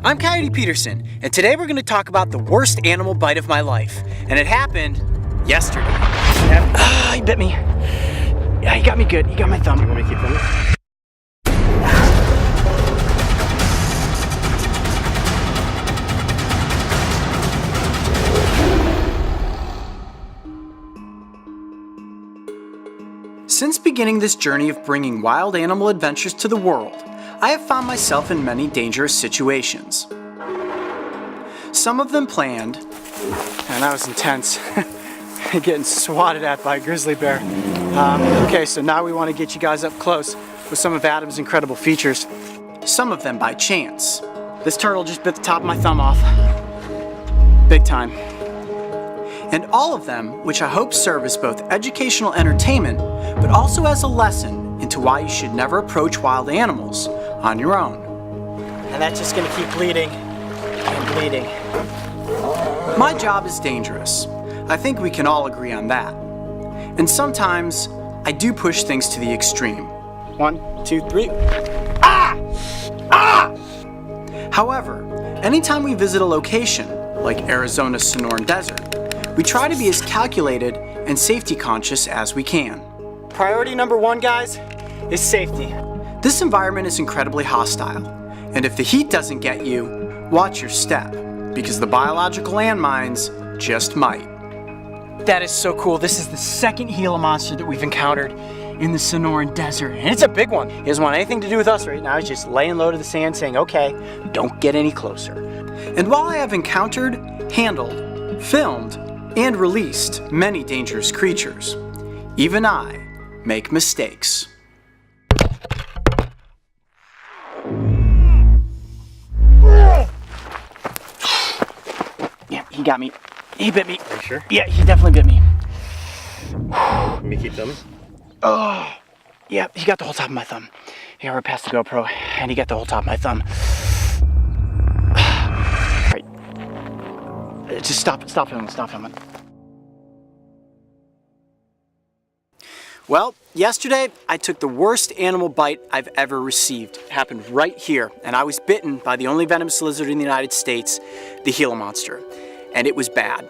I'm Coyote Peterson, and today we're going to talk about the worst animal bite of my life. And it happened yesterday. He bit me. Yeah, he got me good. He got my thumb. You want me to keep filming? Since beginning this journey of bringing wild animal adventures to the world, I have found myself in many dangerous situations. Some of them planned, and that was intense, getting swatted at by a grizzly bear. Okay, so now we want to get you guys up close with some of Adam's incredible features. Some of them by chance. This turtle just bit the top of my thumb off. Big time. And all of them, which I hope serve as both educational entertainment, but also as a lesson into why you should never approach wild animals on your own. And that's just gonna keep bleeding and bleeding. My job is dangerous. I think we can all agree on that. And sometimes, I do push things to the extreme. 1, 2, 3. Ah! Ah! However, anytime we visit a location, like Arizona's Sonoran Desert, we try to be as calculated and safety conscious as we can. Priority number 1, guys, is safety. This environment is incredibly hostile, and if the heat doesn't get you, watch your step, because the biological landmines just might. That is so cool. This is the second Gila monster that we've encountered in the Sonoran Desert, and it's a big one. He doesn't want anything to do with us right now. He's just laying low to the sand saying, okay, don't get any closer. And while I have encountered, handled, filmed, and released many dangerous creatures, even I make mistakes. Yeah, he got me. He bit me. Are you sure? Yeah, he definitely bit me. Let me keep filming. Oh, yeah, he got the whole top of my thumb. He got right past the GoPro, and he got the whole top of my thumb. Right. Just stop filming. Well, yesterday I took the worst animal bite I've ever received. It happened right here, and I was bitten by the only venomous lizard in the United States, the Gila Monster. And it was bad.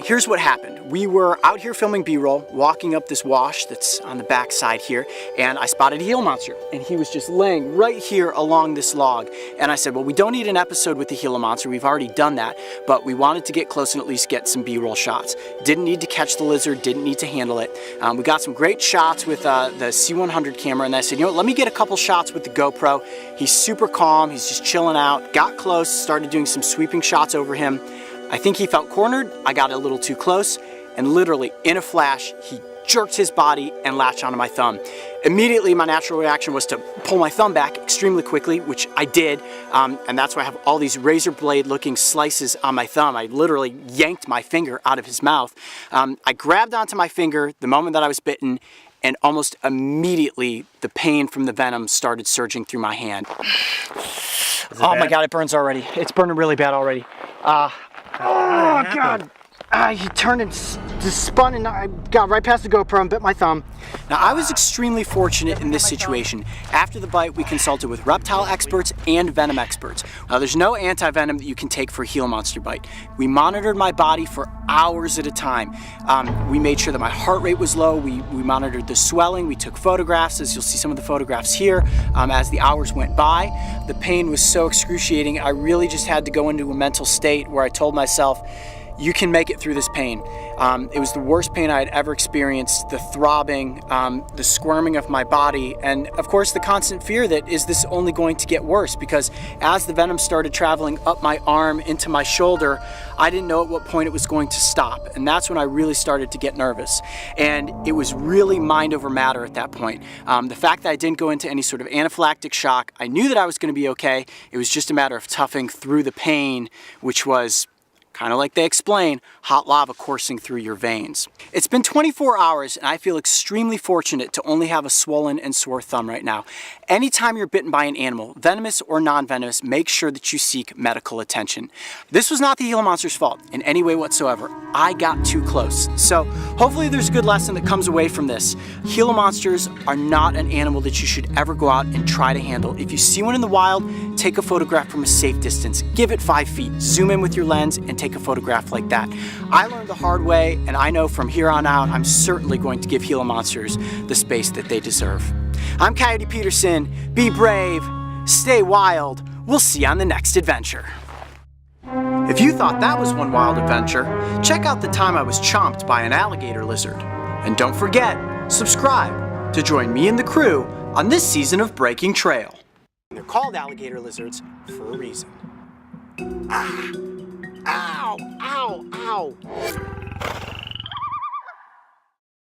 Here's what happened. We were out here filming B-roll, walking up this wash that's on the back side here, and I spotted a Gila Monster, and he was just laying right here along this log. And I said, well, we don't need an episode with the Gila Monster, we've already done that, but we wanted to get close and at least get some B-roll shots. Didn't need to catch the lizard, didn't need to handle it. We got some great shots with the C100 camera, and I said, you know what, let me get a couple shots with the GoPro. He's super calm, he's just chilling out. Got close, started doing some sweeping shots over him. I think he felt cornered, I got a little too close, and literally in a flash, he jerked his body and latched onto my thumb. Immediately, my natural reaction was to pull my thumb back extremely quickly, which I did, and that's why I have all these razor blade looking slices on my thumb. I literally yanked my finger out of his mouth. I grabbed onto my finger the moment that I was bitten, and almost immediately, the pain from the venom started surging through my hand. Oh my God, it burns already. It's burning really bad already. Oh God! He turned and just spun, and I got right past the GoPro and bit my thumb. Now, I was extremely fortunate in this situation. After the bite, we consulted with reptile experts and venom experts. Now, there's no anti-venom that you can take for a Gila Monster bite. We monitored my body for hours at a time. We made sure that my heart rate was low. We monitored the swelling. We took photographs, as you'll see some of the photographs here. As the hours went by, the pain was so excruciating, I really just had to go into a mental state where I told myself, you can make it through this pain. It was the worst pain I had ever experienced, the throbbing, the squirming of my body, and of course the constant fear that is this only going to get worse, because as the venom started traveling up my arm into my shoulder, I didn't know at what point it was going to stop, and that's when I really started to get nervous. And it was really mind over matter at that point. The fact that I didn't go into any sort of anaphylactic shock, I knew that I was going to be okay. It was just a matter of toughing through the pain, which was kind of like they explain, hot lava coursing through your veins. It's been 24 hours and I feel extremely fortunate to only have a swollen and sore thumb right now. Anytime you're bitten by an animal, venomous or non-venomous, make sure that you seek medical attention. This was not the Gila Monster's fault in any way whatsoever. I got too close. So hopefully there's a good lesson that comes away from this. Gila Monsters are not an animal that you should ever go out and try to handle. If you see one in the wild, take a photograph from a safe distance. Give it 5 feet. Zoom in with your lens and take a photograph like that. I learned the hard way, and I know from here on out, I'm certainly going to give Gila Monsters the space that they deserve. I'm Coyote Peterson. Be brave, stay wild. We'll see you on the next adventure. If you thought that was one wild adventure, check out the time I was chomped by an alligator lizard. And don't forget, subscribe to join me and the crew on this season of Breaking Trail. They're called alligator lizards for a reason. Ah! Ow! Ow! Ow!